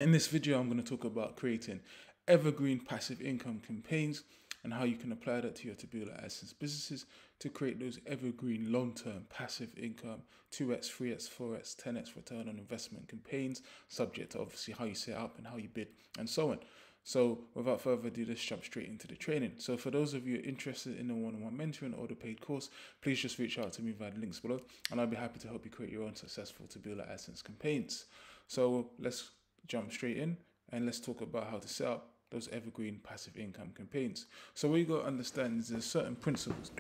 In this video, I'm going to talk about creating evergreen passive income campaigns and how you can apply that to your Taboola Adsense businesses to create those evergreen long-term passive income 2x, 3x, 4x, 10x return on investment campaigns, subject to obviously how you set up and how you bid and so on. So without further ado, let's jump straight into the training. So for those of you interested in the one-on-one mentoring or the paid course, please just reach out to me via the links below and I'll be happy to help you create your own successful Taboola Adsense campaigns. So let's jump straight in and let's talk about how to set up those evergreen passive income campaigns. So what you got to understand is there's certain principles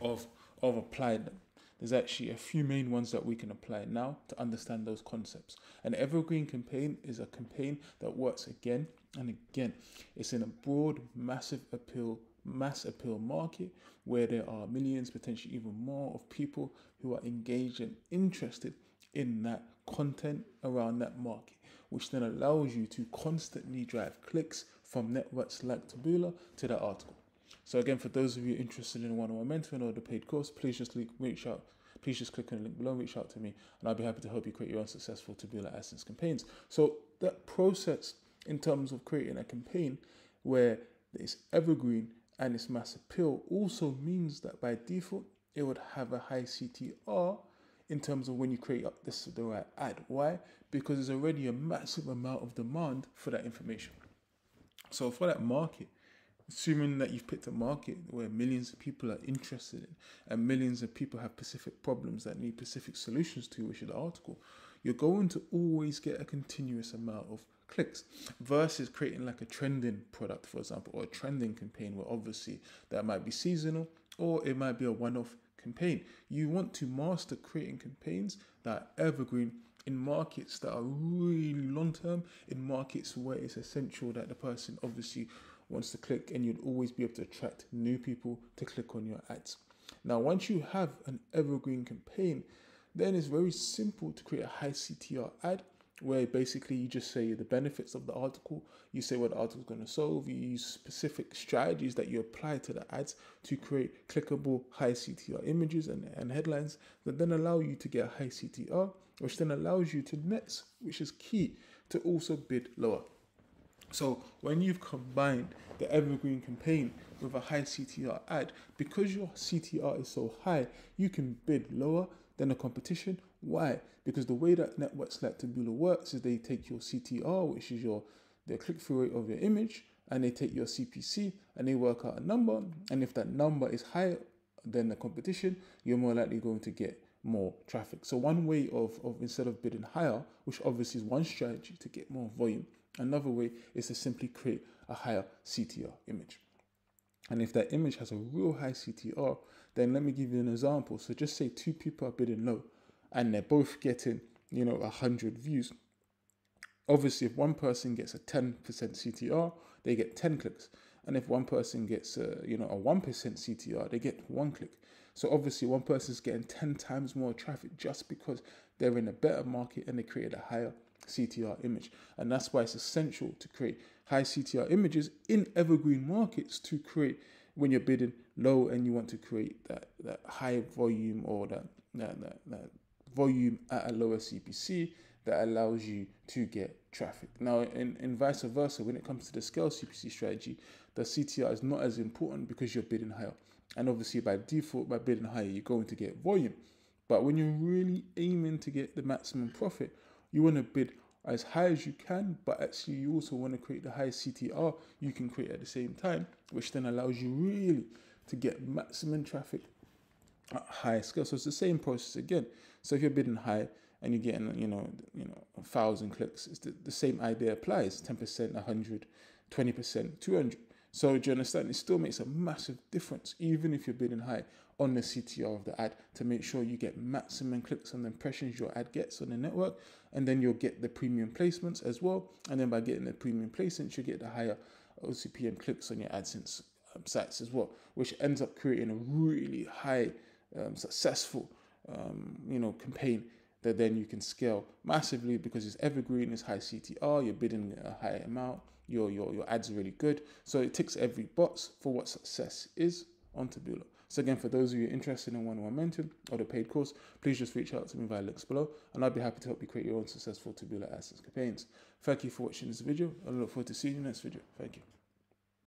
of applying them. There's actually a few main ones that we can apply now to understand those concepts. An evergreen campaign is a campaign that works again and again. It's in a broad, mass appeal market where there are millions, potentially even more, of people who are engaged and interested in that content around that market, which then allows you to constantly drive clicks from networks like Taboola to that article. So again, for those of you interested in one-on-one mentoring or the paid course, please just reach out. Please just click on the link below, reach out to me, and I'll be happy to help you create your own successful Taboola Adsense campaigns. So that process in terms of creating a campaign where it's evergreen and it's mass appeal also means that by default, it would have a high CTR in terms of when you create up the right ad. Why? Because there's already a massive amount of demand for that information. So for that market, assuming that you've picked a market where millions of people are interested in and millions of people have specific problems that need specific solutions to, which is the article, you're going to always get a continuous amount of clicks versus creating like a trending product, for example, or a trending campaign where obviously that might be seasonal or it might be a one-off campaign. You want to master creating campaigns that are evergreen in markets that are really long-term, in markets where it's essential that the person obviously wants to click, and you'd always be able to attract new people to click on your ads. Now, once you have an evergreen campaign, then it's very simple to create a high CTR ad where basically you just say the benefits of the article, you say what the article is going to solve, you use specific strategies that you apply to the ads to create clickable high CTR images and headlines that then allow you to get a high CTR, which then allows you to next, which is key, to also bid lower. So when you've combined the evergreen campaign with a high CTR ad, because your CTR is so high, you can bid lower than the competition. Why? Because the way that networks like Taboola works is they take your CTR, which is the click-through rate of your image, and they take your CPC and they work out a number. And if that number is higher than the competition, you're more likely going to get more traffic. So one way of instead of bidding higher, which obviously is one strategy to get more volume, another way is to simply create a higher CTR image. And if that image has a real high CTR, then let me give you an example. So just say two people are bidding low and they're both getting, 100 views. Obviously, if one person gets a 10% CTR, they get 10 clicks. And if one person gets a 1% CTR, they get 1 click. So obviously one person's getting 10 times more traffic just because they're in a better market and they created a higher CTR image. And that's why it's essential to create high CTR images in evergreen markets to create when you're bidding low and you want to create that high volume or that volume at a lower CPC that allows you to get traffic. Now, in vice versa, when it comes to the scale CPC strategy, the CTR is not as important because you're bidding higher. And obviously by default, by bidding higher, you're going to get volume. But when you're really aiming to get the maximum profit, you want to bid as high as you can, but actually you also want to create the highest CTR you can create at the same time, which then allows you really to get maximum traffic at high scale. So it's the same process again. So if you're bidding high and you're getting, 1,000 clicks, it's the same idea applies. 10%, 100, 20%, 200. So do you understand? It still makes a massive difference, even if you're bidding high on the CTR of the ad, to make sure you get maximum clicks on the impressions your ad gets on the network, and then you'll get the premium placements as well. And then by getting the premium placements, you get the higher OCPM clicks on your AdSense sites as well, which ends up creating a really high, successful, campaign that then you can scale massively because it's evergreen, it's high CTR, you're bidding a high amount, your ads are really good. So it ticks every box for what success is on Taboola. So again, for those of you interested in one-on-one mentoring or the paid course, please just reach out to me via links below and I'll be happy to help you create your own successful Taboola Adsense campaigns. Thank you for watching this video. I look forward to seeing you in the next video. Thank you.